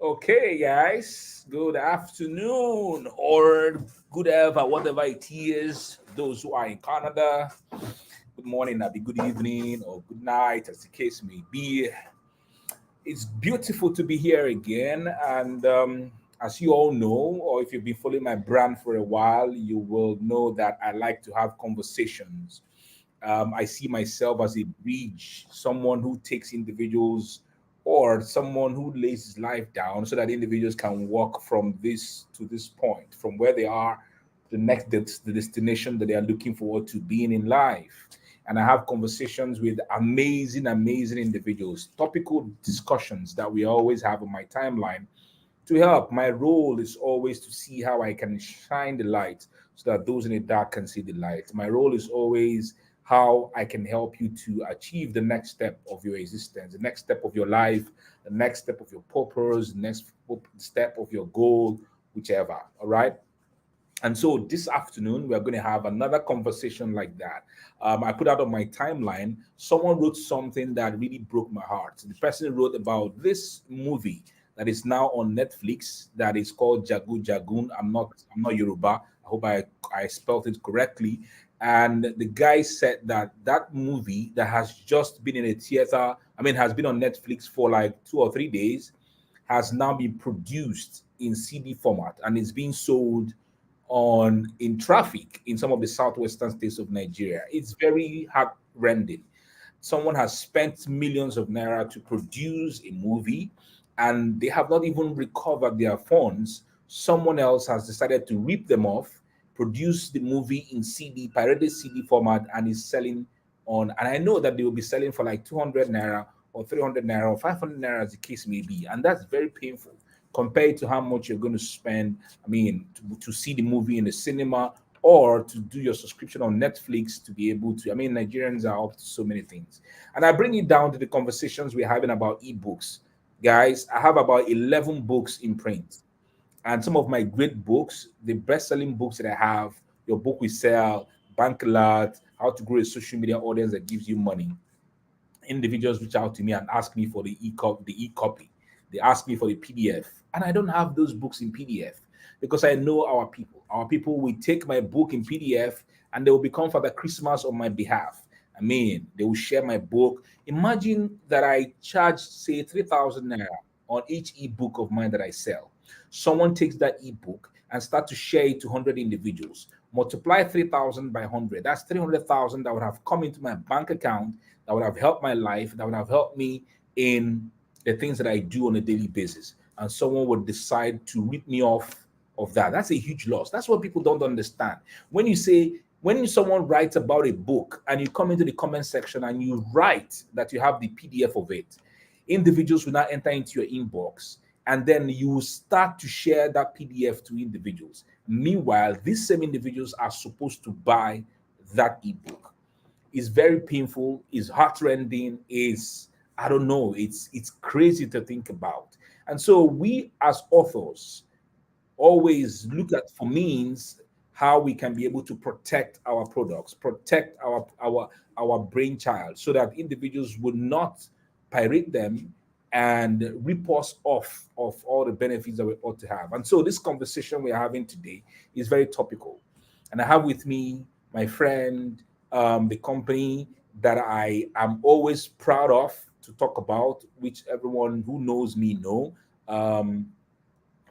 Okay, guys, good afternoon or good ever, whatever it is. Those who are in Canada, good morning, maybe good evening or good night, as the case may be. It's beautiful to be here again. And as you all know, or if you've been following my brand for a while, you will know that I like to have conversations. I see myself as a bridge, someone who takes individuals or someone who lays his life down so that individuals can walk from this to this point, from where they are, the destination that they are looking forward to being in life. And I have conversations with amazing, amazing individuals, topical discussions that we always have on my timeline to help. My role is always to see how I can shine the light so that those in the dark can see the light. My role is always how I can help you to achieve the next step of your existence, the next step of your life, the next step of your purpose, the next step of your goal, whichever. All right. And so this afternoon, we're going to have another conversation like that. I put out on my timeline, someone wrote something that really broke my heart. The person wrote about this movie that is now on Netflix that is called Jagun Jagun. I'm not Yoruba. I hope I spelled it correctly. And the guy said that that movie that has just been in a theater, has been on Netflix for like 2 or 3 days, has now been produced in CD format and is being sold on in traffic in some of the southwestern states of Nigeria. It's very heart-rending. Someone has spent millions of naira to produce a movie and they have not even recovered their funds. Someone else has decided to rip them off, produce the movie in CD, pirated CD format, and is selling on. And I know that they will be selling for like 200 naira or 300 naira or 500 naira as the case may be. And that's very painful compared to how much you're going to spend, to see the movie in the cinema or to do your subscription on Netflix to be able to. Nigerians are up to so many things. And I bring it down to the conversations we're having about ebooks. Guys, I have about 11 books in print. And some of my great books, the best-selling books that I have, Your Book Will Sell, Bank Alert, How to Grow a Social Media Audience That Gives You Money. Individuals reach out to me and ask me for the e-copy. They ask me for the PDF, and I don't have those books in PDF because I know our people. Our people will take my book in PDF and they will become Father Christmas on my behalf. They will share my book. Imagine that I charge, say, 3,000 naira on each ebook of mine that I sell. Someone takes that ebook and start to share it to 100 individuals. Multiply 3,000 by 100. That's 300,000 that would have come into my bank account, that would have helped my life, that would have helped me in the things that I do on a daily basis. And someone would decide to rip me off of that. That's a huge loss. That's what people don't understand. When someone writes about a book and you come into the comment section and you write that you have the PDF of it, individuals will now enter into your inbox and then you will start to share that PDF to individuals. Meanwhile, these same individuals are supposed to buy that ebook. It's very painful, it's heartrending, is I don't know, it's crazy to think about. And so we as authors always look at for means how we can be able to protect our products, protect our brainchild, so that individuals would not pirate them and rip us off of all the benefits that we ought to have. And so this conversation we're having today is very topical. And I have with me my friend, the company that I am always proud of to talk about, which everyone who knows me know. Um,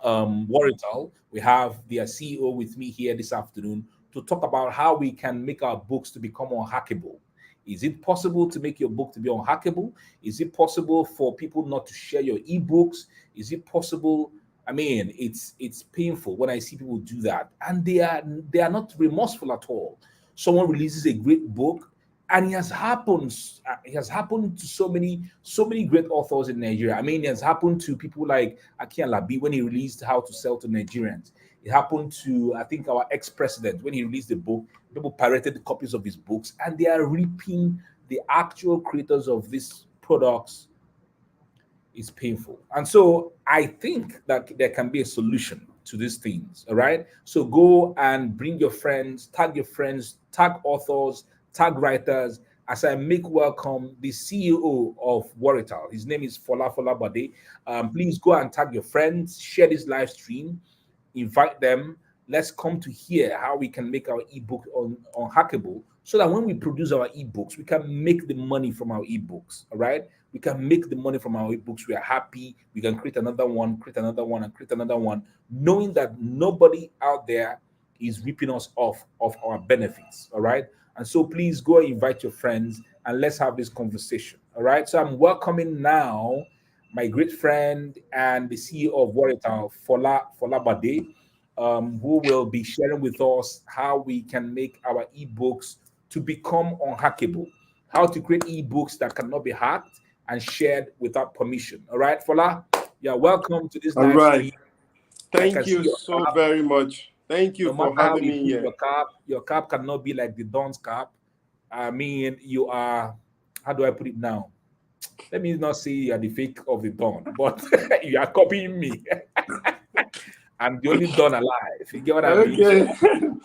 Warital. We have their CEO with me here this afternoon to talk about how we can make our books to become unhackable. Is it possible to make your book to be unhackable? Is it possible for people not to share your ebooks? Is it possible? It's painful when I see people do that, and they are not remorseful at all. Someone releases a great book, and it has happened to so many great authors in Nigeria. It has happened to people like Aki Alabi when he released How to Sell to Nigerians. It happened to, I think, our ex-president when he released the book. People pirated the copies of his books, and they are reaping the actual creators of these products. Is painful. And so I think that there can be a solution to these things. All right. So go and bring your friends, tag authors, tag writers, as I make welcome the CEO of Warital. His name is Fola Folagbade. Please go and tag your friends, share this live stream, invite them. Let's come to hear how we can make our ebook unhackable, so that when we produce our ebooks, we can make the money from our ebooks. All right, we can make the money from our ebooks. We are happy. We can create another one, and create another one, knowing that nobody out there is ripping us off of our benefits. All right, and so please go and invite your friends and let's have this conversation. All right, so I'm welcoming now my great friend and the CEO of Warital, Fola Folagbade, who will be sharing with us how we can make our ebooks to become unhackable, how to create ebooks that cannot be hacked and shared without permission. All right, Fola, you're welcome to this All live right. stream. I can Thank see you your so cap. very much. Thank you No matter for how having you me put here. your cap cannot be like the Don's cap. I mean, you are, how do I put it now? Let me not say you are the fake of the Don, but you are copying me. I'm the only Don alive. You get what I mean? So Okay.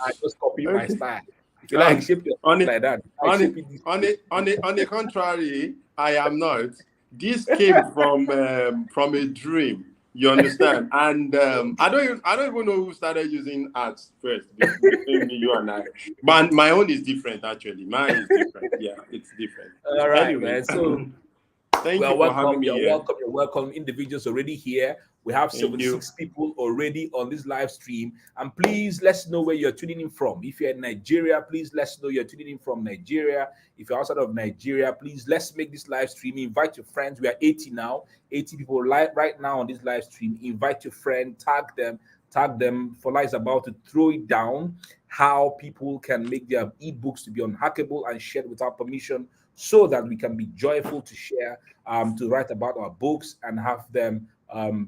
I just copy my Okay. style. If you like, shape your On style it, like that. I on it, shape it this on way. it, on the contrary, I am not. This came from a dream. You understand? And I don't even know who started using ads first between me, you and I. But my own is different actually. Mine is different. Yeah, it's different. All right, Anyway, man. So thank well, you for having welcome. me You're here. welcome. You're welcome. Individuals already here. We have Thank you. 76 people already on this live stream. And please let's know where you're tuning in from. If you're in Nigeria, please let's know you're tuning in from Nigeria. If you're outside of Nigeria, please let's make this live stream. Invite your friends. We are 80 now. 80 people live right now on this live stream. Invite your friend, tag them. Tag them. Fola is about to throw it down how people can make their ebooks to be unhackable and shared without permission, so that we can be joyful to share, to write about our books and have them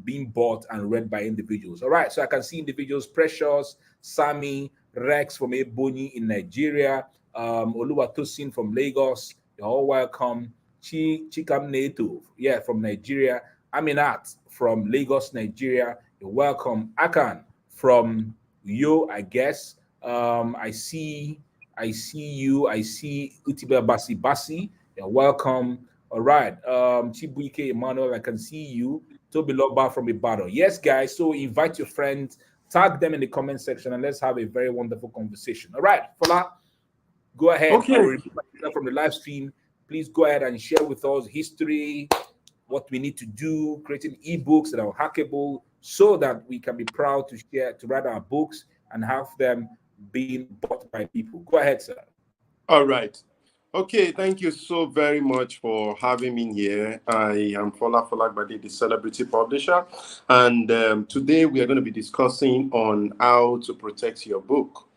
being bought and read by individuals. All right, so I can see individuals: Precious, Sammy, Rex from Ebonyi in Nigeria, Oluwatosin from Lagos. You're all welcome. Chikam Native, yeah, from Nigeria. Aminat from Lagos, Nigeria. You're welcome. Akan from Yo, I guess. I see you. I see Utiba Basi. You're welcome. All right. Chibuike Emmanuel, I can see you. Toby Loba from Ibadan. Yes, guys. So invite your friends, tag them in the comment section, and let's have a very wonderful conversation. All right, Fola, go ahead. I will Okay. remove myself from the live stream. Please go ahead and share with us history, what we need to do, creating ebooks that are hackable, so that we can be proud to share, to write our books and have them being bought by people. Go ahead, sir. All right. Okay, thank you so very much for having me here. I am Fola Folagbade, the celebrity publisher, and today we are going to be discussing on how to protect your book,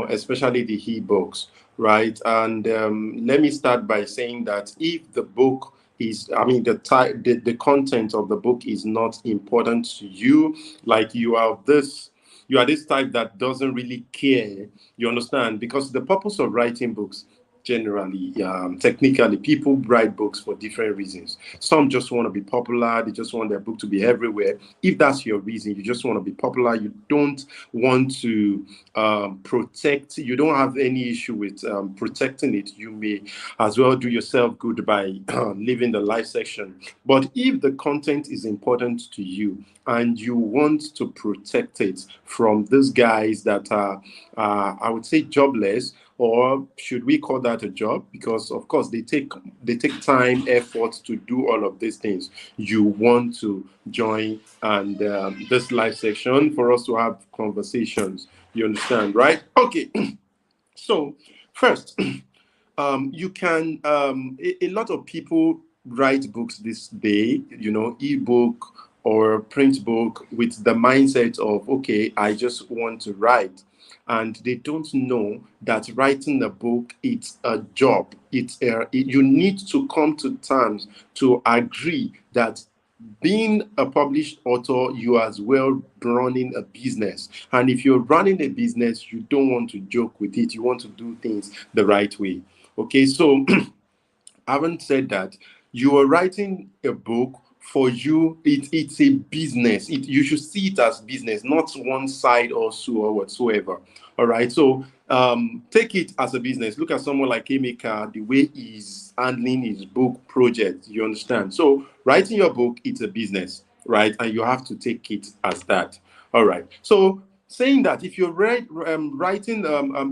especially the e-books, right? And let me start by saying that if the book is, I mean, the content of the book is not important to you, like you are this type that doesn't really care, you understand? Because the purpose of writing books, generally, technically, people write books for different reasons. Some just want to be popular, they just want their book to be everywhere. If that's your reason, you just want to be popular, you don't want to protect, you don't have any issue with protecting it, you may as well do yourself good by leaving the live section. But if the content is important to you and you want to protect it from these guys that are, I would say, jobless, or should we call that a job? Because of course they take time, effort to do all of these things. You want to join and this live section for us to have conversations. You understand, right? Okay. So first, you can a lot of people write books this day, ebook or print book, with the mindset of, okay, I just want to write, and they don't know that writing a book, it's a job. You need to come to terms to agree that being a published author, you as well running a business. And if you're running a business, you don't want to joke with it. You want to do things the right way. Okay, so having said that, you are writing a book for you, it's a business. You should see it as business, not one side or so or whatsoever. All right. So take it as a business. Look at someone like Emeka, the way he's handling his book project. You understand? So writing your book, it's a business, right? And you have to take it as that. All right. So saying that, if you're writing,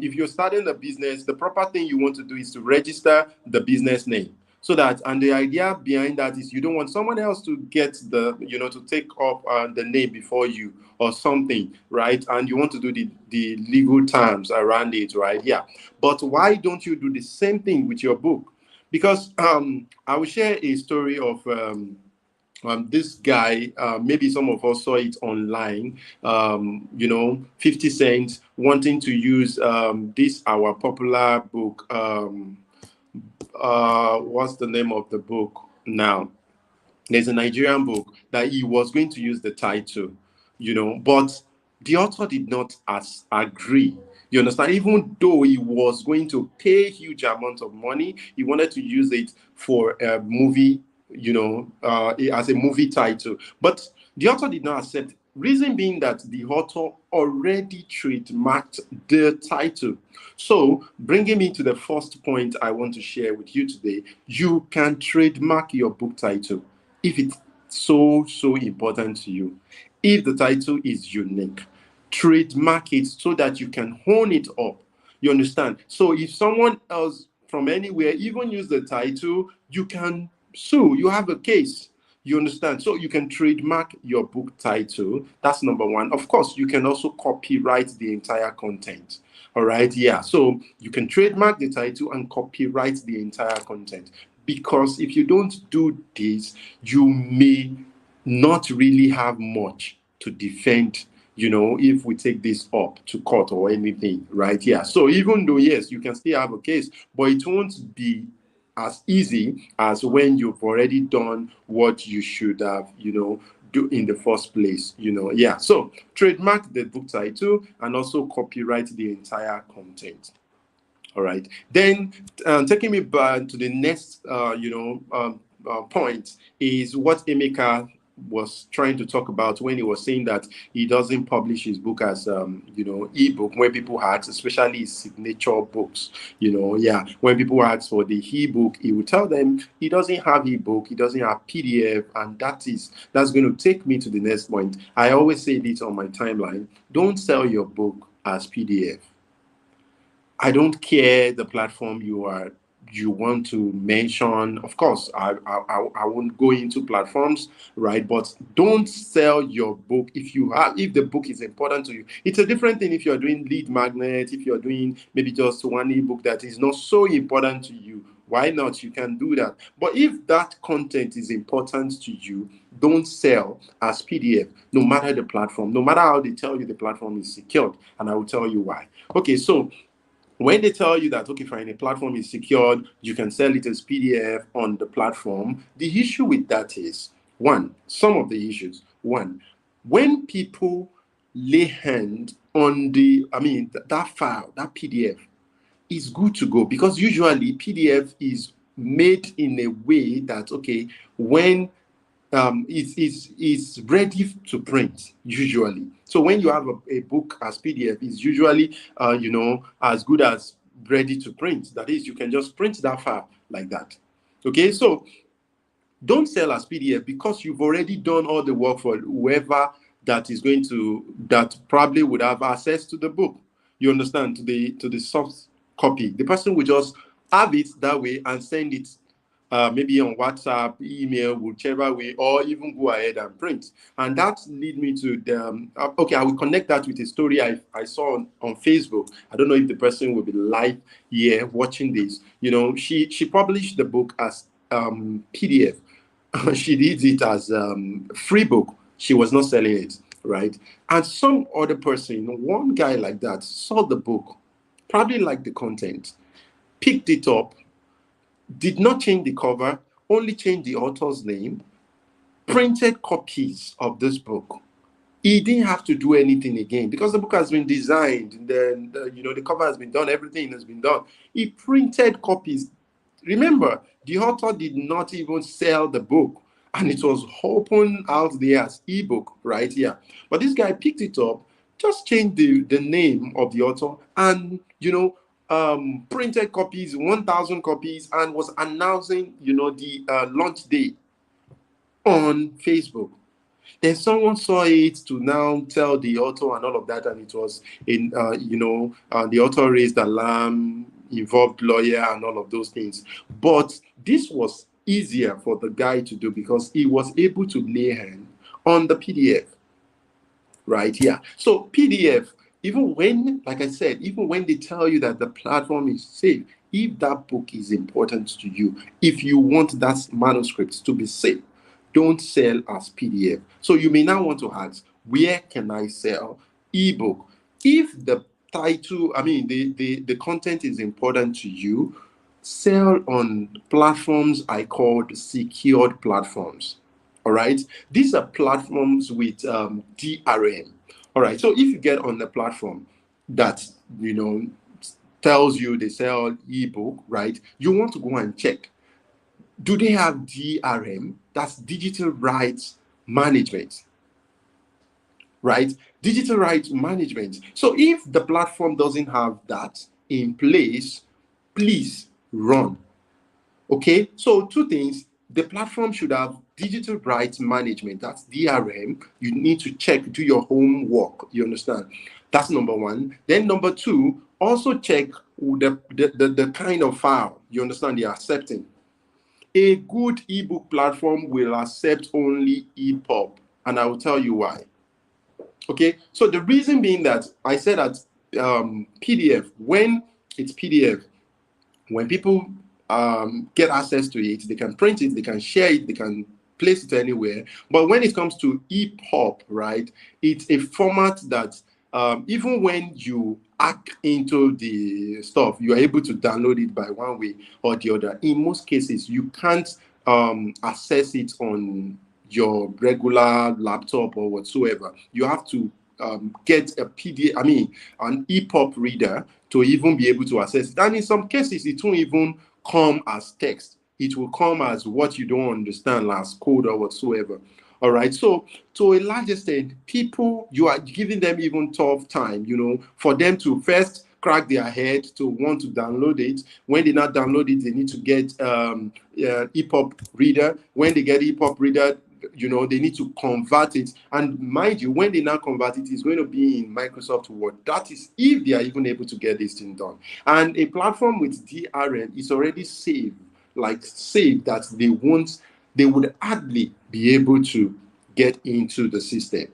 if you're starting a business, the proper thing you want to do is to register the business name. So that, and the idea behind that is you don't want someone else to get to take up the name before you or something, right? And you want to do the legal terms around it, right? Yeah. But why don't you do the same thing with your book? Because I will share a story of this guy. Maybe some of us saw it online. 50 Cent wanting to use this our popular book. What's the name of the book now? There's a Nigerian book that he was going to use the title, but the author did not agree. You understand? Even though he was going to pay huge amounts of money, he wanted to use it for a movie, as a movie title. But the author did not accept. Reason being that the author already trademarked the title. So, bringing me to the first point I want to share with you today, you can trademark your book title if it's so important to you. If the title is unique, trademark it so that you can hone it up. You understand? So if someone else from anywhere even use the title, you can sue. You have a case. You understand? So you can trademark your book title. That's number one. Of course, you can also copyright the entire content. All right. Yeah. So you can trademark the title and copyright the entire content. Because if you don't do this, you may not really have much to defend, if we take this up to court or anything, right? Yeah. So even though, yes, you can still have a case, but it won't be as easy as when you've already done what you should have, do in the first place, Yeah. So trademark the book title and also copyright the entire content. All right. Then taking me back to the next, point is what Emeka was trying to talk about when he was saying that he doesn't publish his book as, ebook. When people ask, especially his signature books, yeah, when people ask for the ebook, he will tell them he doesn't have ebook, he doesn't have PDF, and that's going to take me to the next point. I always say this on my timeline: don't sell your book as PDF. I don't care the platform you want to mention. Of course, I won't go into platforms, right? But don't sell your book if the book is important to you. It's a different thing if you're doing lead magnet, if you're doing maybe just one ebook that is not so important to you. Why not? You can do that. But if that content is important to you, don't sell as PDF, no matter the platform, no matter how they tell you the platform is secured. And I will tell you why. Okay, so when they tell you that, okay, fine, a platform is secured, you can sell it as PDF on the platform, the issue with that is, some of the issues. One, when people lay hand on that file, that PDF, is good to go, because usually PDF is made in a way that, okay, when it's ready to print usually. So when you have a book as PDF, it's usually as good as ready to print. That is, you can just print that file like that. Okay, so don't sell as PDF, because you've already done all the work for whoever that probably would have access to the book. You understand, to the soft copy. The person will just have it that way and send it maybe on WhatsApp, email, whichever way, or even go ahead and print. And that lead me to the, I will connect that with a story I saw on Facebook. I don't know if the person will be live here watching this. She published the book as PDF. She did it as free book. She was not selling it, right? And some other person, one guy like that, saw the book, probably liked the content, picked it up, did not change the cover, only changed the author's name, printed copies of this book. He didn't have to do anything again, because the book has been designed, the cover has been done, everything has been done. He printed copies. Remember, the author did not even sell the book. and it was open out there as ebook right here. But this guy picked it up, just changed the name of the author, and printed copies, 1,000 copies, and was announcing the launch day on Facebook. Then someone saw it to now tell the author and all of that, and it was in the author raised alarm, involved lawyer and all of those things. But this was easier for the guy to do because he was able to lay hand on the PDF right here. So PDF, even when, like I said, even when they tell you that the platform is safe, if that book is important to you, if you want that manuscript to be safe, don't sell as PDF. So you may now want to ask, where can I sell ebook? If the title, the content is important to you, sell on platforms I called secured platforms. All right. These are platforms with DRM. All right. So if you get on the platform that, tells you they sell ebook, right? You want to go and check. Do they have DRM? That's digital rights management, right? Digital rights management. So if the platform doesn't have that in place, please run. Okay, so two things. The platform should have digital rights management. That's DRM. You need to check, do your homework. You understand? That's number one. Then number two, also check the kind of file. You understand? They're accepting. A good ebook platform will accept only EPUB, and I will tell you why. Okay, so the reason being that I said that PDF, when it's PDF, when people get access to it, they can print it, they can share it, they can place it anywhere. But when it comes to EPUB, right, it's a format that even when you hack into the stuff, you are able to download it by one way or the other. In most cases, you can't access it on your regular laptop or whatsoever. You have to get a PDF, an EPUB reader to even be able to access it. And in some cases, it won't even come as text. It will come as what you don't understand, as code or whatsoever. All right. So to a large extent, people, you are giving them even tough time, for them to first crack their head to want to download it. When they not download it, they need to get EPUB reader. When they get EPUB reader, they need to convert it. And mind you, when they now convert it, it's going to be in Microsoft Word. That is if they are even able to get this thing done. And a platform with DRM is already safe that they would hardly be able to get into the system.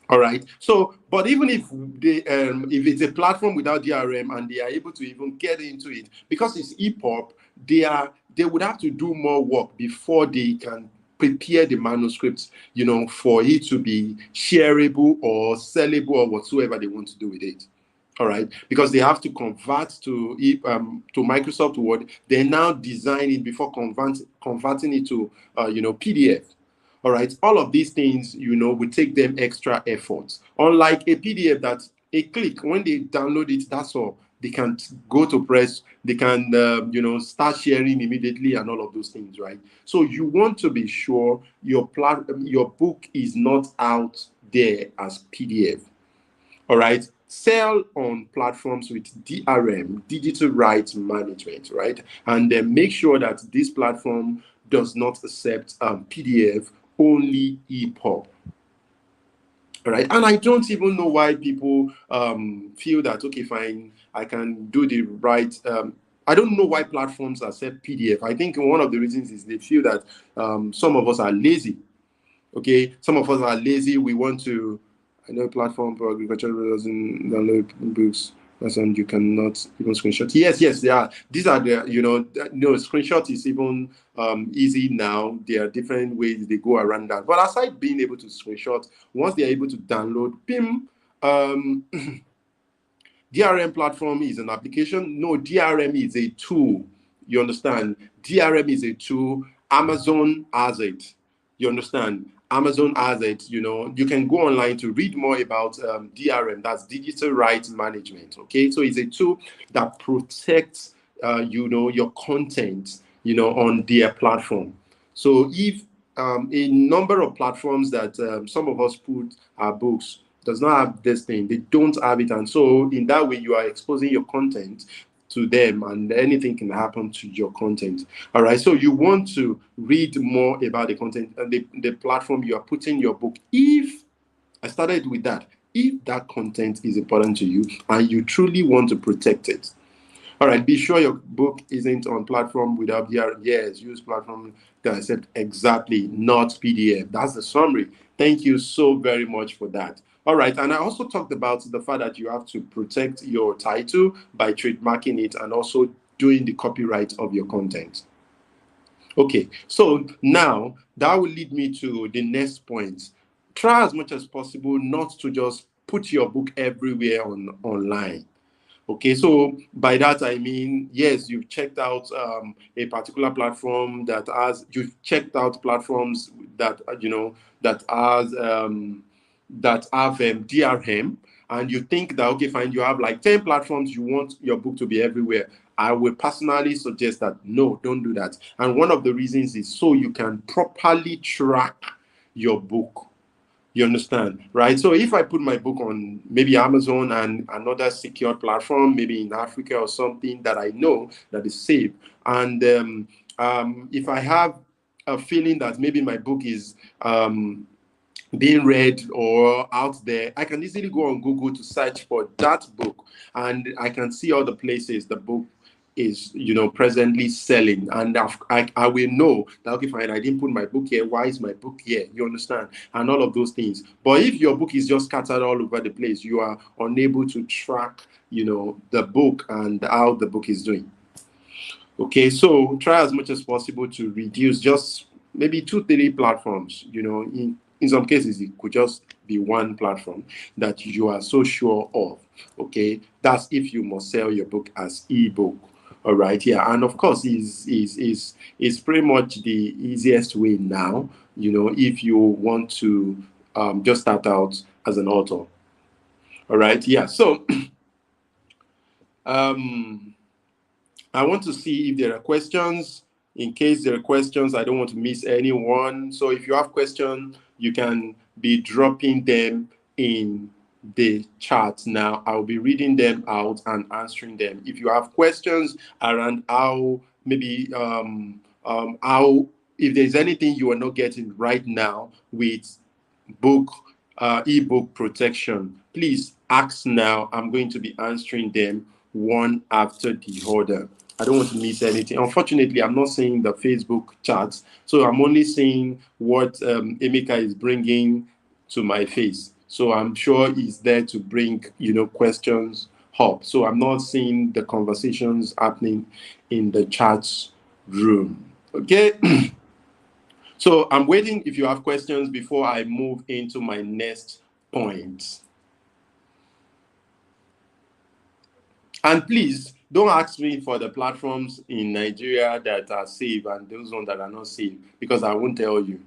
All right. So, but even if if it's a platform without DRM and they are able to even get into it, because it's EPUB, they would have to do more work before they can prepare the manuscripts, for it to be shareable or sellable or whatsoever they want to do with it. All right, because they have to convert to Microsoft Word. They now design it before converting it to PDF. All right, all of these things will take them extra efforts. Unlike a PDF that a click, when they download it, that's all. They can go to press, they can start sharing immediately and all of those things, right? So you want to be sure your book is not out there as PDF. All right. Sell on platforms with DRM, digital rights management, right? And then make sure that this platform does not accept PDF, only EPUB. All right. And I don't even know why people feel that, okay, fine, I can do the right. I don't know why platforms accept PDF. I think one of the reasons is they feel that some of us are lazy. Okay. Some of us are lazy. We want to. I know platform for agriculture doesn't download books. And you cannot even screenshot. Yes, they are. These are the, screenshot is even easy now. There are different ways they go around that. But aside being able to screenshot, once they are able to download, BIM, DRM platform is an application. No, DRM is a tool. You understand? DRM is a tool. Amazon has it. You understand? Amazon has it. You can go online to read more about DRM. That's digital rights management. Okay, so it's a tool that protects your content on their platform. So if a number of platforms that some of us put our books does not have this thing. They don't have it, and so in that way, you are exposing your content to them, and anything can happen to your content. All right, so you want to read more about the content and the platform you are putting your book. If I started with that, if that content is important to you and you truly want to protect it, all right, be sure your book isn't on platform without DRM. Yes, use platform that accept exactly, not PDF. That's the summary. Thank you so very much for that. All right, and I also talked about the fact that you have to protect your title by trademarking it and also doing the copyright of your content. Okay, so now that will lead me to the next point. Try as much as possible not to just put your book everywhere online. Okay, so by that I mean, yes, you've checked out a particular platform that has, you've checked out platforms that that have DRM, and you think that, okay, fine, you have like 10 platforms, you want your book to be everywhere. I will personally suggest that no, don't do that. And one of the reasons is so you can properly track your book. You understand, right? So if I put my book on maybe Amazon and another secure platform, maybe in Africa or something that I know that is safe, and if I have a feeling that maybe my book is being read or out there, I can easily go on Google to search for that book, and I can see all the places the book is, presently selling, and I will know that, okay, fine, I didn't put my book here, why is my book here? You understand? And all of those things. But if your book is just scattered all over the place, you are unable to track the book and how the book is doing. Okay, so try as much as possible to reduce just maybe 2-3 platforms. In some cases it could just be one platform that you are so sure of. Okay, that's if you must sell your book as ebook. All right, yeah, and of course is pretty much the easiest way now, if you want to just start out as an author. All right, yeah, so I want to see if there are questions. In case there are questions, I don't want to miss anyone. So if you have questions, you can be dropping them in the chat now. I'll be reading them out and answering them. If you have questions around how maybe how, if there's anything you are not getting right now with book ebook protection, please ask now. I'm going to be answering them one after the other. I don't want to miss anything. Unfortunately, I'm not seeing the Facebook chats, so I'm only seeing what Emeka is bringing to my face. So I'm sure he's there to bring, questions up. So I'm not seeing the conversations happening in the chats room. Okay. So I'm waiting if you have questions before I move into my next point. And please don't ask me for the platforms in Nigeria that are safe and those ones that are not safe, because I won't tell you.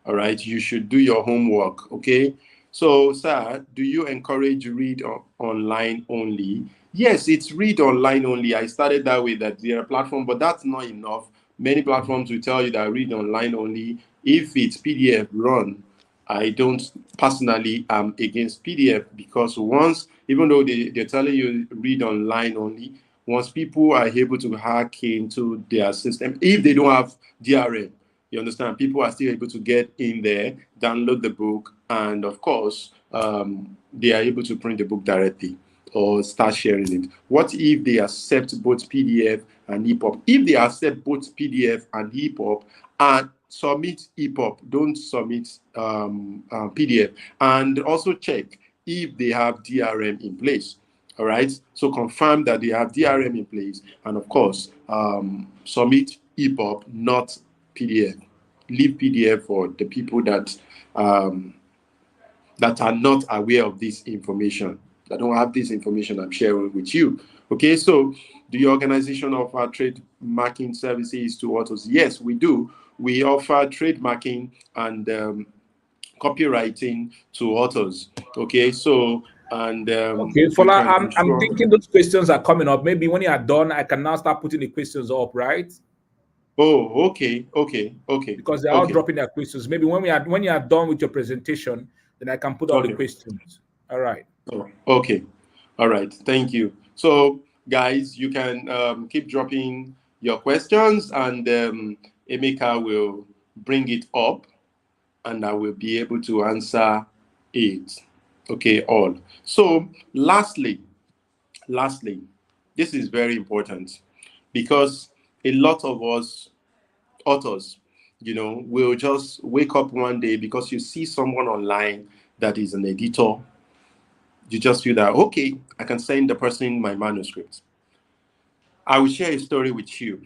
All right, you should do your homework, okay? So, sir, do you encourage read online only? Yes, it's read online only. I started that with that there are platform, but that's not enough. Many platforms will tell you that read online only. If it's PDF, run. I don't personally am against PDF, because once, even though they're telling you read online only, once people are able to hack into their system, if they don't have DRM, you understand, people are still able to get in there, download the book, and of course, they are able to print the book directly or start sharing it. What if they accept both PDF and EPUB? If they accept both PDF and EPUB, and submit EPUB, don't submit PDF, and also check if they have DRM in place. All right, so confirm that they have DRM in place, and of course, submit EPUB, not PDF. Leave PDF for the people that that are not aware of this information, that don't have this information I'm sharing with you. Okay, so do your organization offer trademarking services to authors? Yes, we do. We offer trademarking and copywriting to authors. Okay, so and Okay, you Fola, can I'm ensure. thinking those questions are coming up. Maybe when you are done, I can now start putting the questions up, right? Oh, okay, okay, okay, because they're all okay, dropping their questions. Maybe when you are done with your presentation, then I can put all the okay. questions. All right. Oh, okay. All right. Thank you. So, guys, you can keep dropping your questions, and Emeka will bring it up, and I will be able to answer it. Okay, all. So, lastly, this is very important because a lot of us authors, will just wake up one day because you see someone online that is an editor. You just feel that, okay, I can send the person my manuscript. I will share a story with you.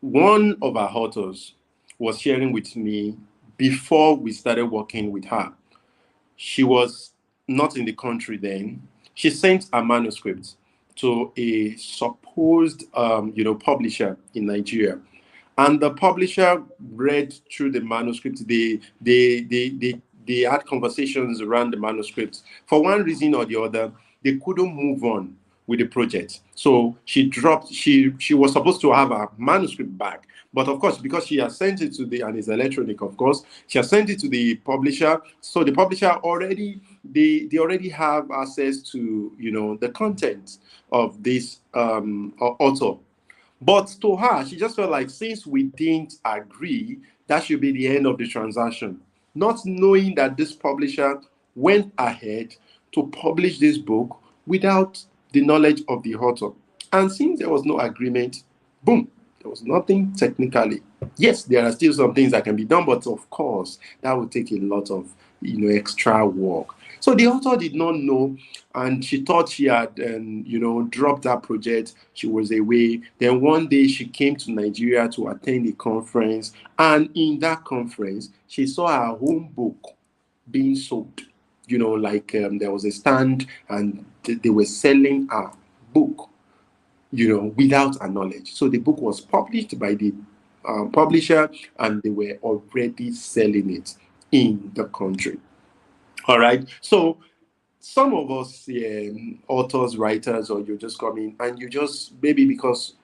One of our authors was sharing with me before we started working with her. She was not in the country then. She sent a manuscript to a supposed, publisher in Nigeria, and the publisher read through the manuscript. They had conversations around the manuscript. For one reason or the other, they couldn't move on with the project. So she dropped. She was supposed to have a manuscript back, but of course, because she has sent it to the, and it's electronic, of course, she has sent it to the publisher. So the publisher already, they already have access to the content of this author. But to her, she just felt like since we didn't agree, that should be the end of the transaction. Not knowing that this publisher went ahead to publish this book without the knowledge of the author. And since there was no agreement, boom, there was nothing technically. Yes, there are still some things that can be done, but of course, that would take a lot of extra work. So the author did not know, and she thought she had, dropped that project. She was away. Then one day she came to Nigeria to attend a conference, and in that conference, she saw her home book being sold. There was a stand, and they were selling a book, without her knowledge. So the book was published by the publisher, and they were already selling it in the country. All right. So some of us, authors, writers, or you just come in and you just, maybe because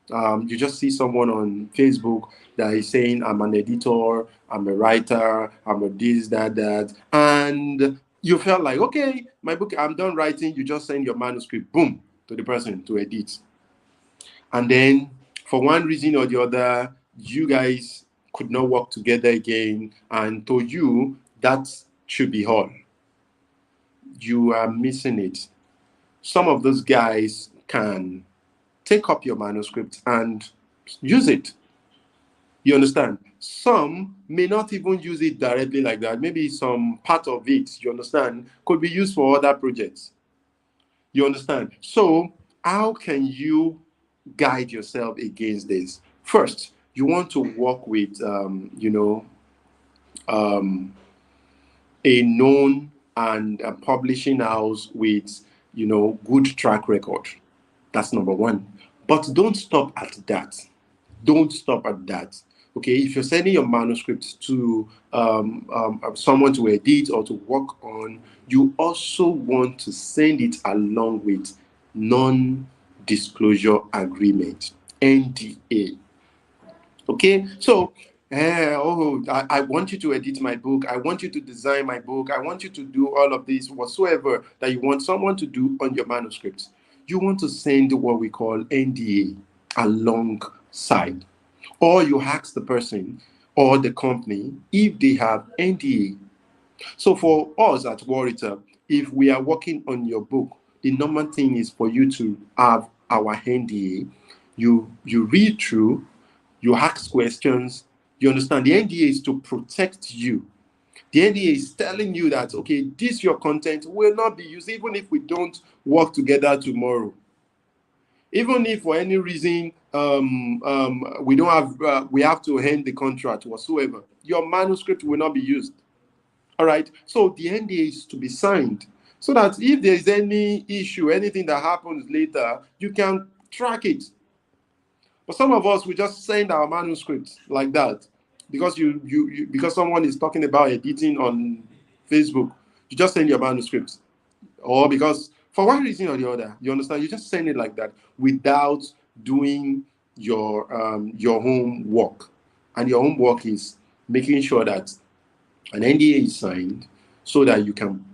you just see someone on Facebook that is saying, I'm an editor, I'm a writer, I'm a this, that, and you felt like, okay, my book, I'm done writing. You just send your manuscript, boom, to the person to edit. And then for one reason or the other, you guys could not work together again. And to you, that should be all. You are missing it. Some of those guys can take up your manuscript and use it. You understand? Some may not even use it directly like that. Maybe some part of it, you understand, could be used for other projects. You understand? So, how can you guide yourself against this? First, you want to work with, um, a known and publishing house with, good track record. That's number one. But don't stop at that. Don't stop at that. Okay, if you're sending your manuscript to someone to edit or to work on, you also want to send it along with non-disclosure agreement, NDA. Okay, so I want you to edit my book. I want you to design my book. I want you to do all of this, whatsoever that you want someone to do on your manuscript. You want to send what we call NDA alongside, or you ask the person or the company if they have NDA. So for us at Warrior, if we are working on your book, the normal thing is for you to have our NDA. You read through, you ask questions. You understand? The NDA is to protect you. The NDA is telling you that, okay, this your content will not be used even if we don't work together tomorrow. Even if for any reason we have to end the contract whatsoever, your manuscript will not be used. All right. So the NDA is to be signed so that if there is any issue, anything that happens later, you can track it. But some of us, we just send our manuscripts like that because because someone is talking about editing on Facebook. You just send your manuscripts, or because for one reason or the other, you understand, you just send it like that without doing your homework, and your homework is making sure that an NDA is signed so that you can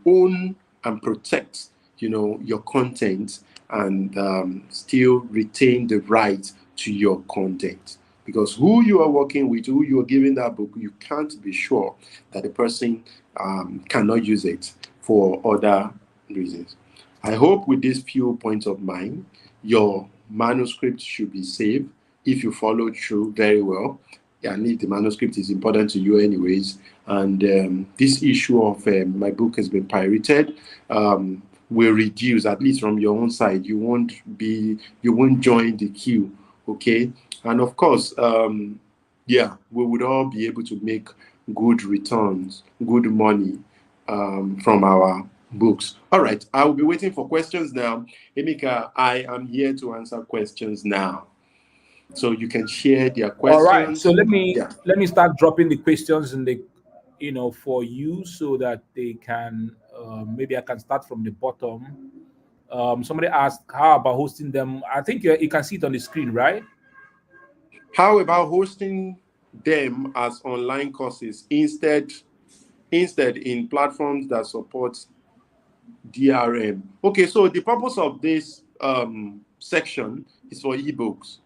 own and protect your content, and still retain the right to your content. Because who you are working with, who you are giving that book, you can't be sure that the person cannot use it for other reasons. I hope with these few points of mine, your manuscript should be saved if you follow through very well. And if the manuscript is important to you anyways, and this issue of my book has been pirated, will reduce, at least from your own side. You won't join the queue, okay? And of course, we would all be able to make good returns, good money from our books. All right, I will be waiting for questions now. Emeka, I am here to answer questions now. So you can share their All right. So questions. let me Yeah. let me start dropping the questions in the for you so that they can maybe I can start from the bottom. Somebody asked how about hosting them. I think you can see it on the screen, right? How about hosting them as online courses instead in platforms that support DRM? Okay, so the purpose of this section is for ebooks,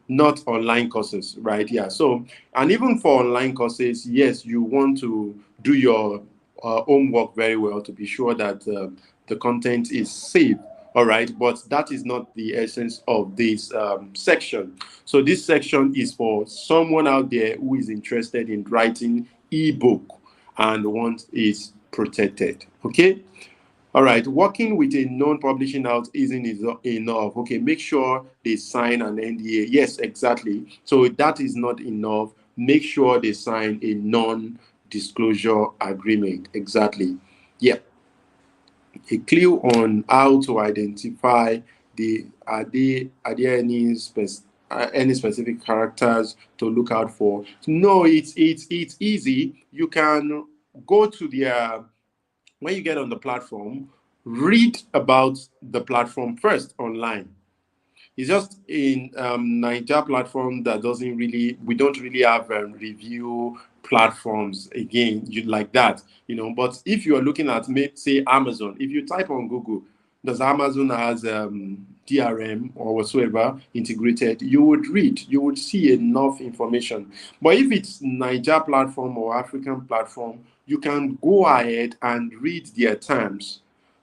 not online courses, right? Yeah. So, and even for online courses, yes, you want to do your homework very well to be sure that the content is safe. All right, but that is not the essence of this section. So this section is for someone out there who is interested in writing ebook and wants is protected. Okay. All right, working with a non-publishing house isn't enough. Okay, make sure they sign an NDA. Yes, exactly. So that is not enough. Make sure they sign a non-disclosure agreement. Exactly. Yeah. A clue on how to identify are there any specific characters to look out for? No, it's easy. You can go to their when you get on the platform, read about the platform first online. It's just in Niger platform that doesn't really, we don't really have review platforms again, you like that, But if you are looking at, say, Amazon, if you type on Google, does Amazon has DRM or whatsoever integrated, you would see enough information. But if it's Niger platform or African platform, you can go ahead and read their terms.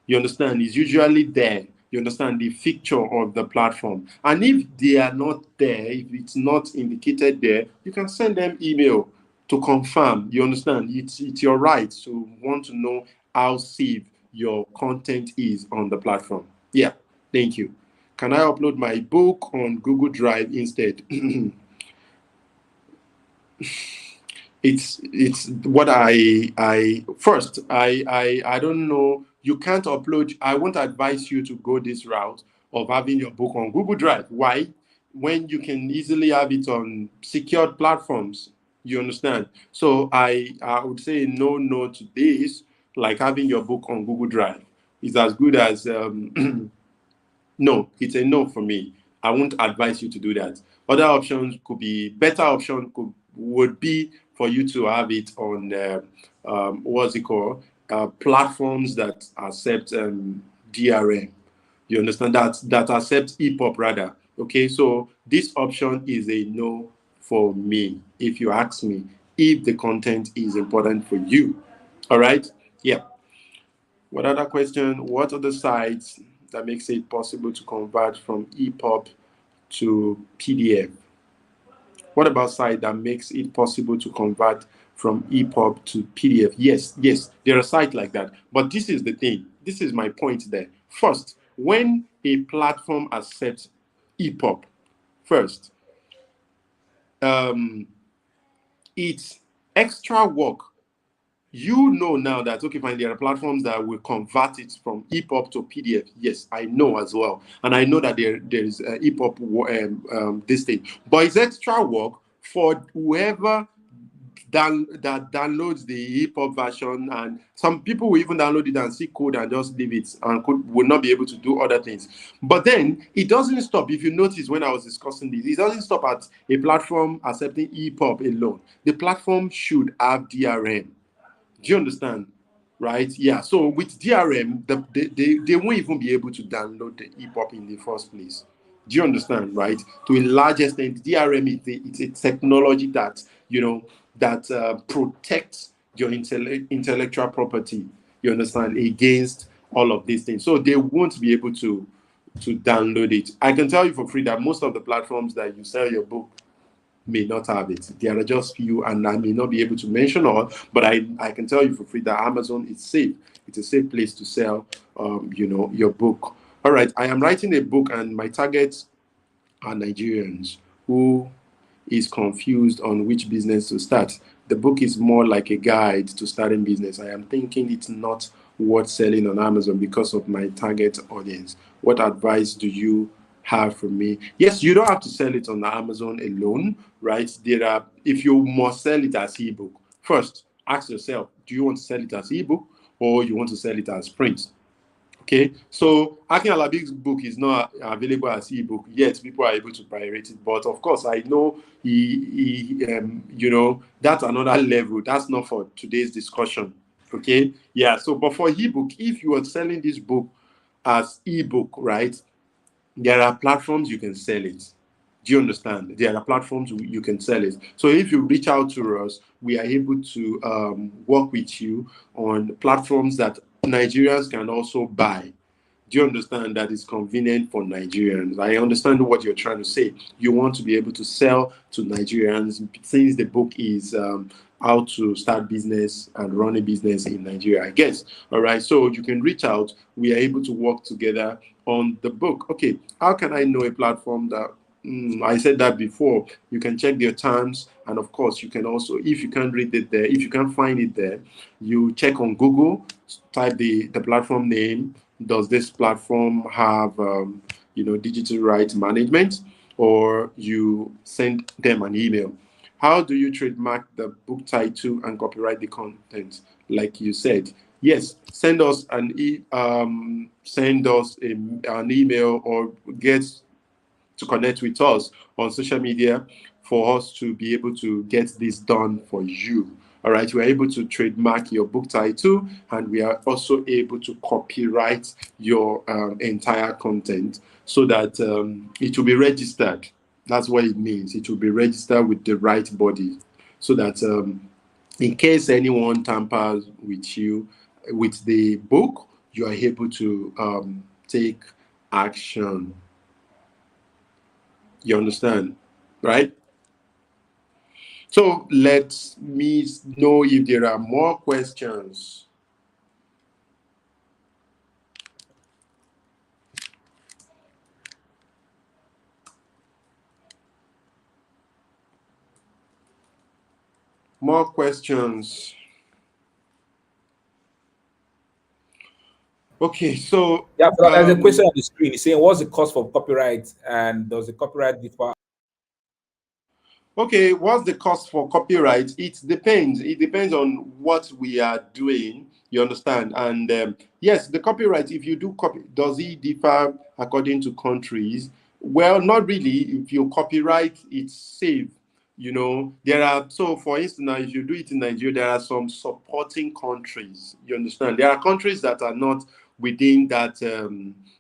You understand? It's usually there. You understand the feature of the platform. And if they are not there, if it's not indicated there, you can send them email to confirm. You understand? It's your right to want to know how safe your content is on the platform. Yeah, thank you. Can I upload my book on Google Drive instead? It's what I don't know. You can't upload. I won't advise you to go this route of having your book on Google Drive. Why? When you can easily have it on secured platforms. You understand? So I would say no to this. Like having your book on Google Drive is as good as no. It's a no for me. I won't advise you to do that. Other options could be better. Option would be for you to have it on what's it called, platforms that accept DRM. You understand that accept EPUB rather. Okay, so this option is a no for me. If you ask me, if the content is important for you, all right. Yeah. What other question? What are the sites that makes it possible to convert from EPUB to PDF? What about site that makes it possible to convert from EPUB to PDF? Yes, there are sites like that. But this is the thing. This is my point there. First, when a platform accepts EPUB, first, it's extra work. You know now that, okay, fine, there are platforms that will convert it from EPUB to PDF. Yes, I know as well. And I know that there is EPUB this thing. But it's extra work for whoever that downloads the EPUB version, and some people will even download it and see code and just leave it and will not be able to do other things. But then it doesn't stop. If you notice when I was discussing this, it doesn't stop at a platform accepting EPUB alone. The platform should have DRM. Do you understand? Right? Yeah. So with DRM, they won't even be able to download the EPUB in the first place. Do you understand? Right? To a large extent, DRM it's a technology that that protects your intellectual property. You understand, against all of these things. So they won't be able to download it. I can tell you for free that most of the platforms that you sell your book may not have it. There are just few, and I may not be able to mention all, but I can tell you for free that Amazon is safe. It's a safe place to sell, your book. All right, I am writing a book, and my targets are Nigerians who is confused on which business to start. The book is more like a guide to starting business. I am thinking it's not worth selling on Amazon because of my target audience. What advice do you have for me? Yes, you don't have to sell it on Amazon alone, right? If you must sell it as ebook, first ask yourself, do you want to sell it as ebook or you want to sell it as print? Okay, so Akin Alabi's book is not available as ebook yet. People are able to pirate it, but of course, I know that's another level. That's not for today's discussion. Okay, yeah. So, but for ebook, if you are selling this book as ebook, right, there are platforms you can sell it. Do you understand? There are platforms you can sell it. So if you reach out to us, we are able to work with you on platforms that Nigerians can also buy. Do you understand that it's convenient for Nigerians? I understand what you're trying to say. You want to be able to sell to Nigerians since the book is how to start business and run a business in Nigeria, I guess. All right. So you can reach out. We are able to work together on the book. Okay. How can I know a platform that I said that before? You can check their terms, and of course, you can also, if you can't read it there, if you can't find it there, you check on Google, type the platform name. Does this platform have, digital rights management? Or you send them an email. How do you trademark the book title and copyright the content? Like you said, yes, send us an email or get to connect with us on social media for us to be able to get this done for you. All right, we are able to trademark your book title, and we are also able to copyright your entire content so that it will be registered. That's what it means. It will be registered with the right body so that in case anyone tampers with you, with the book, you are able to take action. You understand, right? So let me know if there are more questions. More questions. Okay, so Yeah, there's a question on the screen. It's saying, what's the cost for copyright, and does the copyright differ? okay, what's the cost for copyright? It depends. It depends on what we are doing. You understand? And yes, the copyright, if you do copy, does it differ according to countries? Well, not really. If you copyright, it's safe. There are, so for instance, now if you do it in Nigeria, there are some supporting countries. You understand? There are countries that are not within that,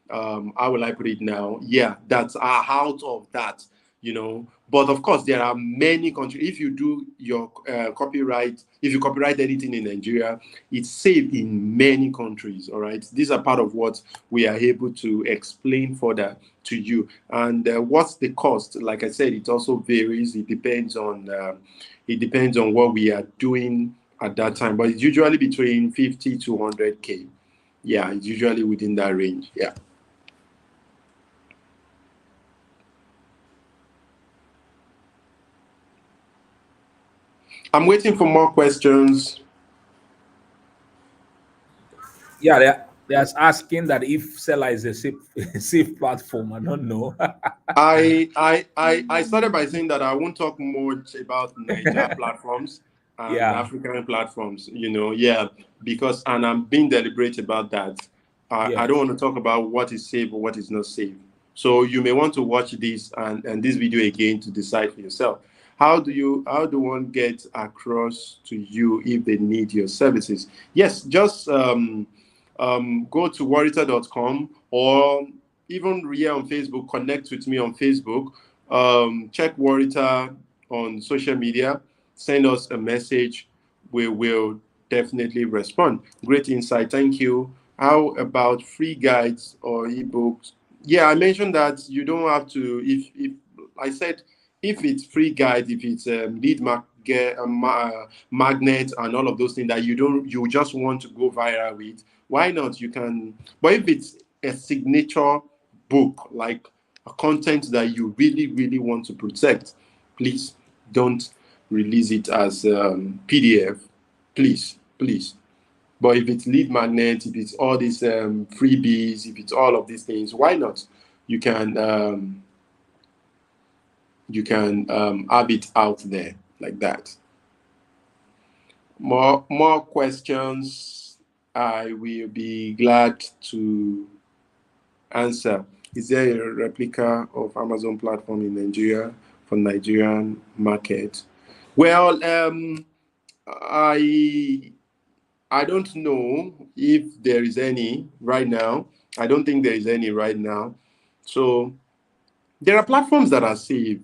how will I put it now? Yeah, that are out of that. But of course, there are many countries. If you do your copyright, if you copyright anything in Nigeria, it's safe in many countries. All right, these are part of what we are able to explain further to you. And what's the cost? Like I said, it also varies. It depends on what we are doing at that time. But it's usually between 50 to 100K. Yeah, it's usually within that range. Yeah. I'm waiting for more questions. Yeah, they're asking that if Seller is a safe platform. I don't know. I started by saying that I won't talk much about Niger platforms. and Yeah. African platforms, yeah, because, and I'm being deliberate about that. I don't Yes. want to talk about what is safe or what is not safe. So you may want to watch this and this video again to decide for yourself. How do one get across to you if they need your services? Yes, just go to warita.com, or even here on Facebook, connect with me on Facebook. Check Warita on social media, send us a message. We will definitely respond. Great insight. Thank you. How about free guides or ebooks? Yeah, I mentioned that you don't have to, if I said, if it's free guide, if it's magnet and all of those things that you just want to go viral with, why not? You can. But if it's a signature book, like a content that you really, really want to protect, please don't release it as PDF. Please, please. But if it's lead magnet, if it's all these freebies, if it's all of these things, why not? You can have it out there like that. More questions. I will be glad to answer. Is there a replica of Amazon platform in Nigeria for Nigerian market? Well, I don't know if there is any right now. I don't think there is any right now. So there are platforms that are safe.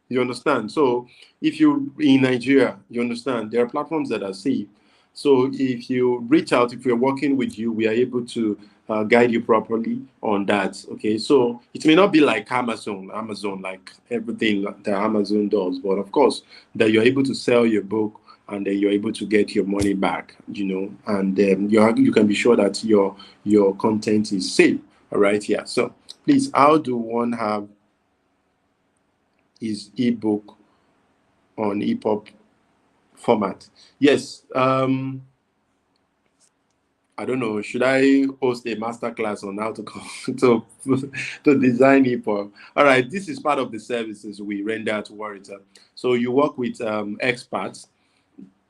You understand? So if you in Nigeria, you understand there are platforms that are safe. So if you reach out, if we're working with you, we are able to guide you properly on that. Okay, so it may not be like Amazon, like everything that Amazon does, but of course that you're able to sell your book and then you're able to get your money back. And you can be sure that your content is safe. All right, yeah. So please, how do one have his ebook on EPUB format? Yes. I don't know. Should I host a masterclass on how to to design EPUB? All right. This is part of the services we render to Warita. So you work with experts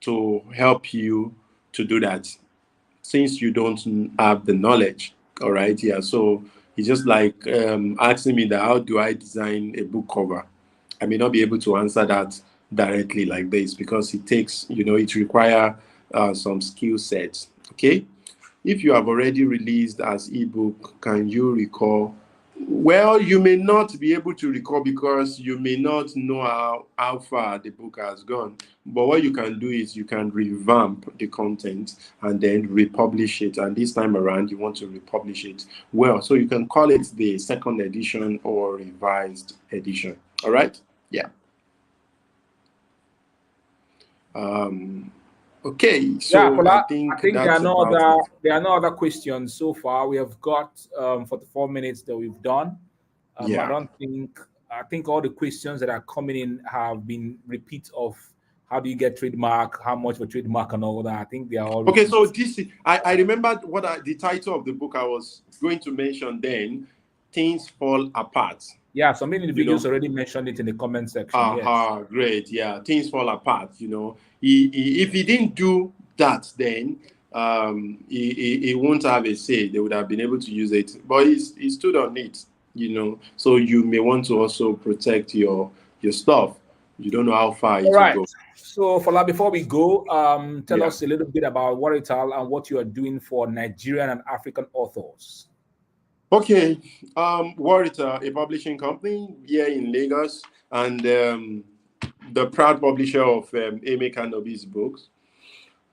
to help you to do that, since you don't have the knowledge. All right. Yeah. So it's just like asking me that how do I design a book cover? I may not be able to answer that directly like this, because it takes, it require some skill sets. Okay. If you have already released as ebook, can you recall? Well, you may not be able to recall because you may not know how far the book has gone. But what you can do is you can revamp the content and then republish it. And this time around, you want to republish it well. So you can call it the second edition or revised edition. All right? Yeah. Okay, Yeah, so I Fola, I think think that's about it. there are no other questions so far. We have got 44 minutes that we've done. Yeah. I think all the questions that are coming in have been repeat of how do you get trademark, how much for trademark and all that. I think they are all Okay, so repeats. I remembered the title of the book I was going to mention then, Things Fall Apart. Yeah, some You individuals know, already mentioned it in the comment section. Yes. great. Yeah, Things Fall Apart. If he didn't do that, then he won't have a say. They would have been able to use it, but he stood on it. So you may want to also protect your stuff. You don't know how far All it will right. go. So, Fola, before we go, tell Yeah. us a little bit about Warital and what you are doing for Nigerian and African authors. Okay, Warita, a publishing company here in Lagos, and the proud publisher of Amy Cannabis books,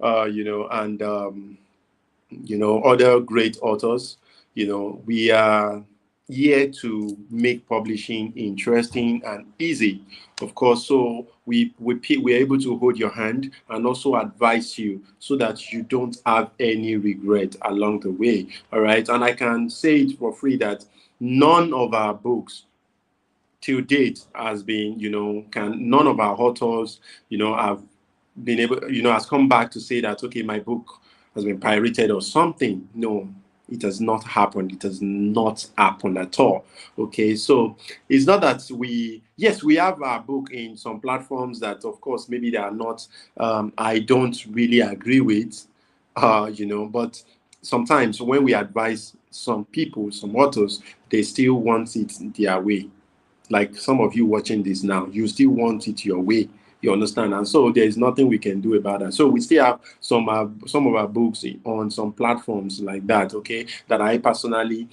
and other great authors. We are here to make publishing interesting and easy, of course. So we're able to hold your hand and also advise you so that you don't have any regret along the way. All right, and I can say it for free that none of our books till date has been, none of our authors, have been able, has come back to say that, okay, my book has been pirated or something. No, It has not happened. It has not happened at all. Okay, so it's not that yes, we have our book in some platforms that, of course, maybe they are not, I don't really agree with, but sometimes when we advise some people, some authors, they still want it their way. Like some of you watching this now, you still want it your way. You understand? And so there is nothing we can do about that. So we still have some of our books on some platforms like that, okay, that I personally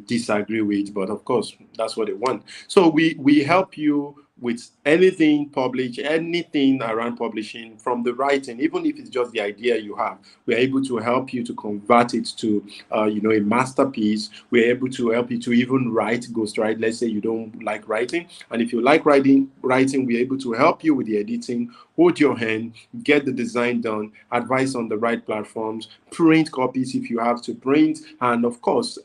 disagree with. But of course, that's what they want. So we help you with anything published, anything around publishing, from the writing, even if it's just the idea you have. We're able to help you to convert it to a masterpiece. We're able to help you to even write, ghostwrite. Let's say you don't like writing, and if you like writing, we're able to help you with the editing, hold your hand, get the design done, advice on the right platforms, print copies if you have to print, and of course,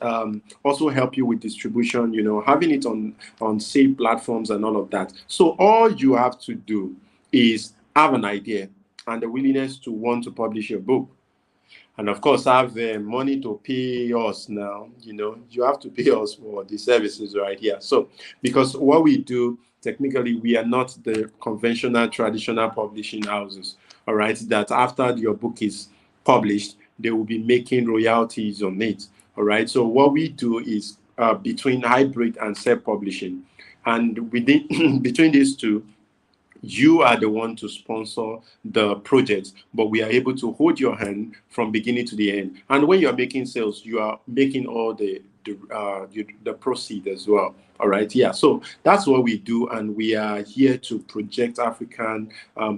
also help you with distribution. Having it on safe platforms and all of that. So all you have to do is have an idea and the willingness to want to publish your book. And of course, have the money to pay us now. You have to pay us for the services right here. So, because what we do, technically, we are not the conventional, traditional publishing houses, all right, that after your book is published, they will be making royalties on it, all right. So, what we do is between hybrid and self-publishing. And within between these two, you are the one to sponsor the project, but we are able to hold your hand from beginning to the end. And when you're making sales, you are making all the proceed as well. All right, yeah. So that's what we do, and we are here to project African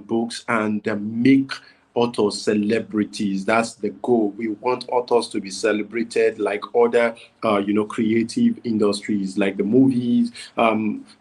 books and make authors celebrities. That's the goal. We want authors to be celebrated like other creative industries, like the movies,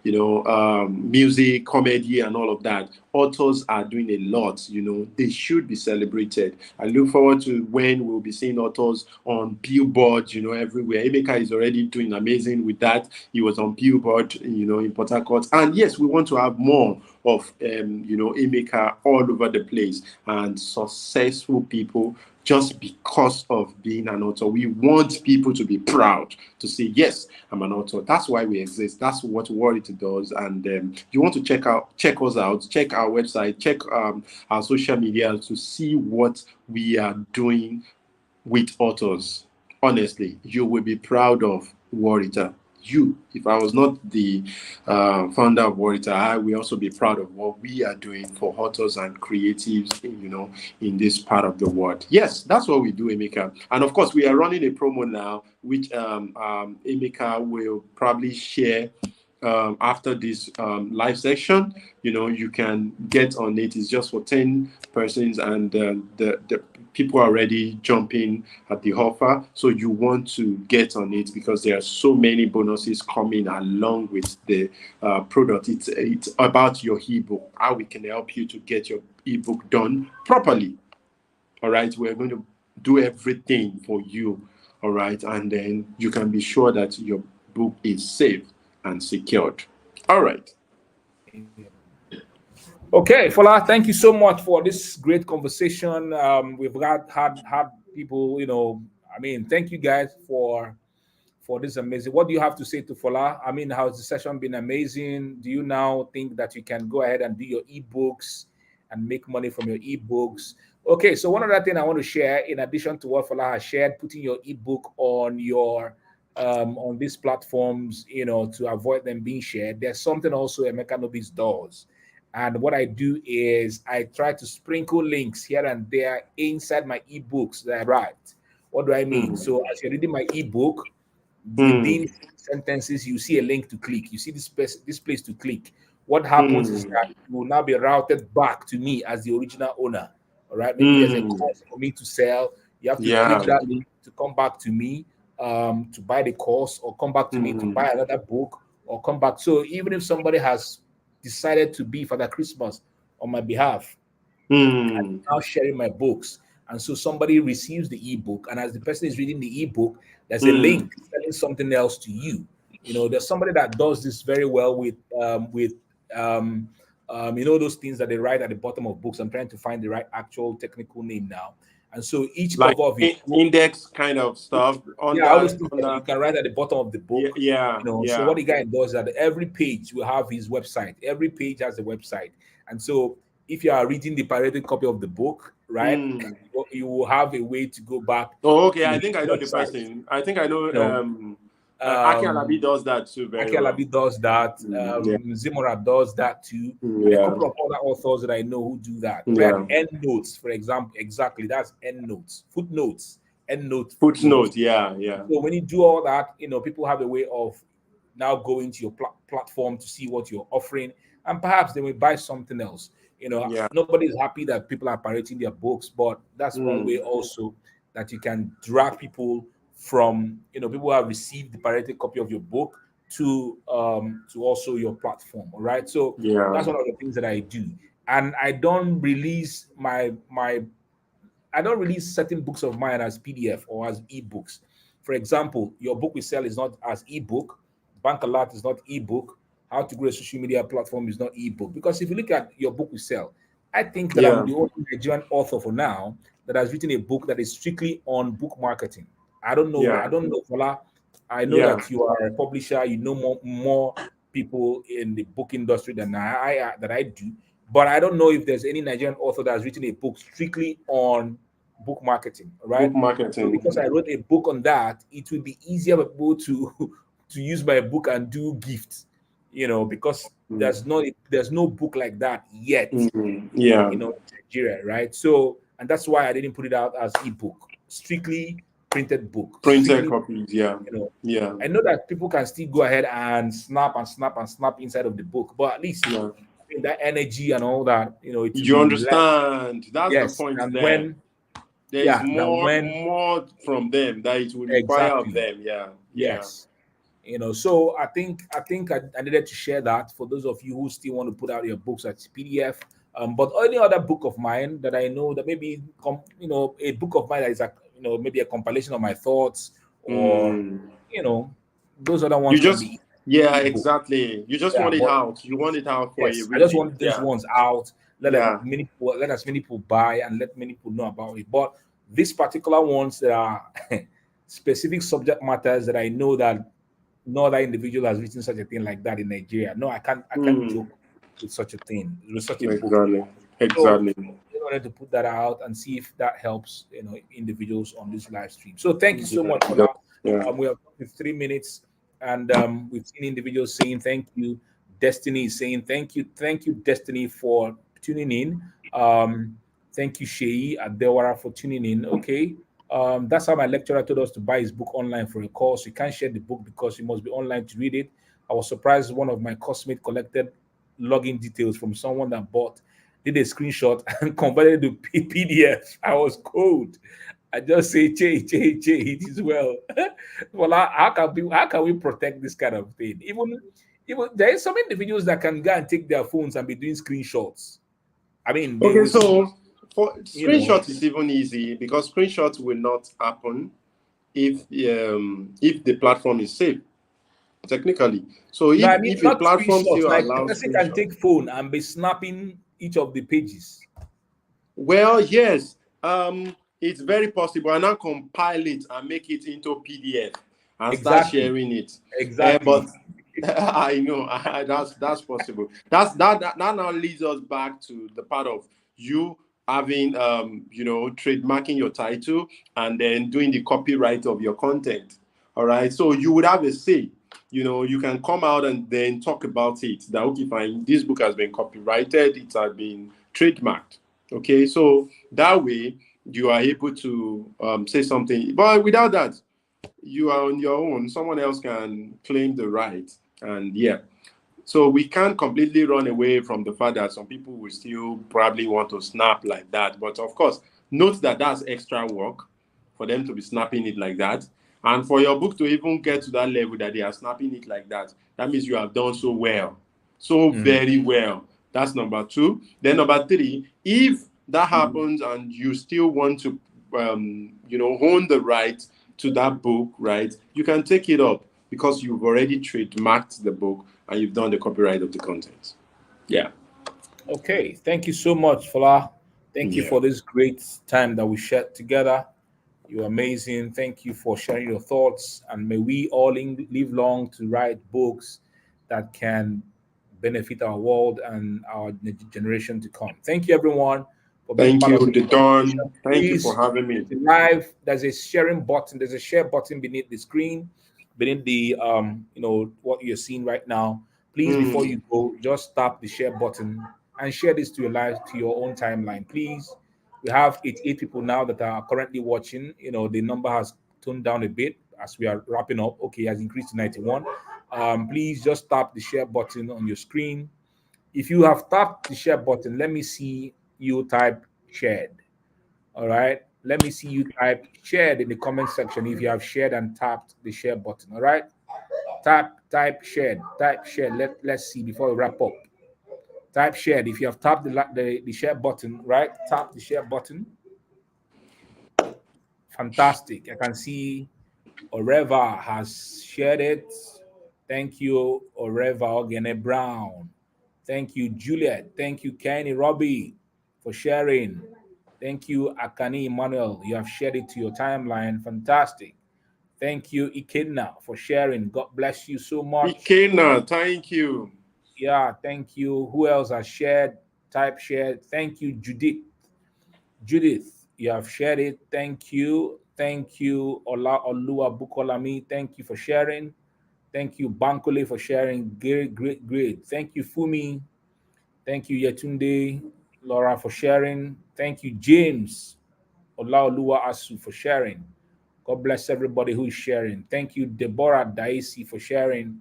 music, comedy, and all of that. Authors are doing a lot. They should be celebrated. I look forward to when we'll be seeing authors on billboards, everywhere. Emeka is already doing amazing with that. He was on billboard, in Port Harcourt. And yes, we want to have more of Emeka all over the place, and successful people, just because of being an author. We want people to be proud to say, yes, I'm an author. That's why we exist. That's what Warrior does. And you want to check us out, check our website, check our social media to see what we are doing with authors. Honestly, you will be proud of Warrior. If I was not the founder of Warrior, I will also be proud of what we are doing for authors and creatives, in this part of the world. Yes, that's what we do, Emeka. And of course, we are running a promo now, which Emeka will probably share after this live section. You can get on it. It's just for 10 persons, and the people are already jumping at the offer. So you want to get on it because there are so many bonuses coming along with the product. It's about your ebook, how we can help you to get your ebook done properly. All right, we're going to do everything for you. All right, and then you can be sure that your book is safe and secured. All right. Okay, Fola, thank you so much for this great conversation. We've had people, thank you guys for this amazing. What do you have to say to Fola? How's the session been amazing? Do you now think that you can go ahead and do your ebooks and make money from your ebooks? Okay, so one other thing I want to share, in addition to what Fola has shared, putting your ebook on your on these platforms, to avoid them being shared. There's something also Emeka Nobis does. And what I do is I try to sprinkle links here and there inside my ebooks that I write. What do I mean? So as you're reading my ebook, within sentences, you see a link to click. You see this place to click. What happens is that you will now be routed back to me as the original owner. All right. Maybe there's a course for me to sell. You have to click that link to come back to me to buy the course, or come back to me to buy another book, or come back. So even if somebody has decided to be Father Christmas on my behalf, I'm now sharing my books. And so somebody receives the ebook, and as the person is reading the ebook, there's a link selling something else to you. There's somebody that does this very well with those things that they write at the bottom of books. I'm trying to find the right actual technical name now. And so each Like cover of your book, index kind of stuff yeah, all those under things that you can write at the bottom of the book. yeah, So what the guy does is that every page will have his website. Every page has a website. And so if you are reading the pirated copy of the book, right, you will have a way to go back Oh, okay. to I his think I know the website. person. I think I know. You know, Aki Alabi does that too very well. Akelabi does that. Yeah. Zimora does that too. And a Yeah. couple of other authors that I know who do that. Yeah. Right? End notes, for example. Exactly. That's end notes. Footnotes. End notes. Footnote. Yeah. Yeah. So when you do all that, people have a way of now going to your platform to see what you're offering, and perhaps they will buy something else. Yeah. Nobody's happy that people are pirating their books, but that's one way also that you can drag people from people who have received the pirated copy of your book to also your platform. All right, so Yeah. that's one of the things that I do, and I don't release I don't release certain books of mine as PDF or as ebooks. For example, your book we sell is not as ebook. Bank Alert is not ebook. How to grow a social media platform is not ebook. Because if you look at your book we sell, I think that I'm the only Nigerian author for now that has written a book that is strictly on book marketing. I don't know. Yeah. I don't know, Fola. I know that you are a publisher. You know more people in the book industry than I do. But I don't know if there's any Nigerian author that has written a book strictly on book marketing, right? Book marketing. So because I wrote a book on that, it will be easier for people to use my book and do gifts, because there's no book like that yet, Yeah. in Nigeria, right? So, and that's why I didn't put it out as ebook, strictly printed book, Printed copies. Yeah. Yeah. I know that people can still go ahead and snap inside of the book, but at least that energy and all that, it You understand? That's the point and there. when there's more from them that it will require of them. Yeah. Yes. So I think I needed to share that for those of you who still want to put out your books as PDF. But any other book of mine that I know that maybe a book of mine that is maybe a compilation of my thoughts, or those other ones can be. Yeah, exactly. You just want it out. You want it out for a reason. I just want those ones out. Let as many people buy and let many people know about it. But these particular ones that are specific subject matters that I know that no other individual has written such a thing like that in Nigeria. No, I can't joke with such a thing, with such a book. Exactly. So I wanted to put that out and see if that helps individuals on this live stream. So thank you so much for that. We have 3 minutes, and we've seen individuals saying thank you. Destiny is saying thank you, Destiny, for tuning in. Thank you, Shei Adewara, for tuning in. Okay. That's how my lecturer told us to buy his book online for a course. You can't share the book because you must be online to read it. I was surprised one of my classmates collected login details from someone that did a screenshot and converted to PDF. I was cold. I just say, Che, it is well. Well, how can we protect this kind of thing? Even there is some individuals that can go and take their phones and be doing screenshots. I mean, so for screenshots is even easy because screenshots will not happen if the platform is safe, technically. So if a platform still allows, a person can take phone and be snapping each of the pages. Well, yes, it's very possible. And now compile it and make it into PDF and start sharing it. Exactly. But I know that's possible. That now leads us back to the part of you having trademarking your title and then doing the copyright of your content. All right, so you would have a say. You can come out and then talk about it. That okay, fine. This book has been copyrighted. It has been trademarked. Okay, so that way you are able to say something. But without that, you are on your own. Someone else can claim the right. And so we can't completely run away from the fact that some people will still probably want to snap like that. But of course, note that that's extra work for them to be snapping it like that. And for your book to even get to that level that they are snapping it like that, that means you have done so well, very well. That's number 2. Then number 3, if that happens and you still want to, own the right to that book, right, you can take it up because you've already trademarked the book and you've done the copyright of the content. Yeah. Okay. Thank you so much, Fola. Thank you Yeah. for this great time that we shared together. You're amazing. Thank you for sharing your thoughts. And may we all live long to write books that can benefit our world and our generation to come. Thank you, everyone, for being Thank part you, of this conversation. Don. Thank you for Please, having me. there's a sharing button. There's a share button beneath the screen, beneath the what you're seeing right now. Please, before Mm. you go, just tap the share button and share this to your live to your own timeline, please. We have 88 people now that are currently watching. The number has toned down a bit as we are wrapping up. Okay, it has increased to 91. Please just tap the share button on your screen. If you have tapped the share button, let me see you type shared. All right. Let me see you type shared in the comment section if you have shared and tapped the share button. All right. Type shared. Type shared. Let's see before we wrap up. Type shared. If you have tapped the share button, right? Tap the share button. Fantastic. I can see Oreva has shared it. Thank you, Oreva Ogene Brown. Thank you, Juliet. Thank you, Kenny Robbie, for sharing. Thank you, Akani Emmanuel. You have shared it to your timeline. Fantastic. Thank you, Ikenna, for sharing. God bless you so much. Ikena, thank you. Yeah, thank you. Who else has shared? Type shared. Thank you, Judith. Judith, you have shared it. Thank you. Thank you, Ola Olua Bukolami. Thank you for sharing. Thank you, Bankole, for sharing. Great, great, great. Thank you, Fumi. Thank you, Yetunde, Laura, for sharing. Thank you, James Olaoluwa Asu, for sharing. God bless everybody who is sharing. Thank you, Deborah Daisy, for sharing.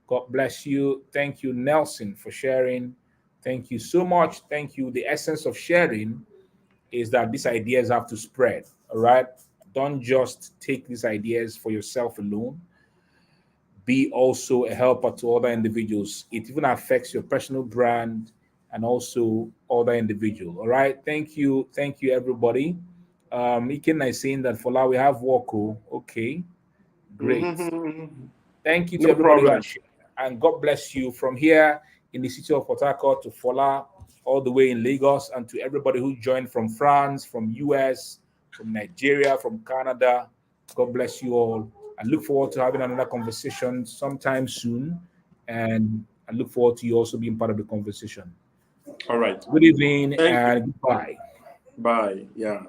God bless you. Thank you, Nelson, for sharing. Thank you so much. Thank you. The essence of sharing is that these ideas have to spread. All right. Don't just take these ideas for yourself alone. Be also a helper to other individuals. It even affects your personal brand and also other individuals. All right. Thank you. Thank you, everybody. Iken is saying that for now we have Woko. Okay. Great. Mhm. Thank you to No everybody who problem. has shared. And God bless you from here in the city of Port Harcourt to Fola, all the way in Lagos, and to everybody who joined from France, from US, from Nigeria, from Canada. God bless you all. I look forward to having another conversation sometime soon. And I look forward to you also being part of the conversation. All right. Good evening Thank you. and goodbye. Bye. Yeah.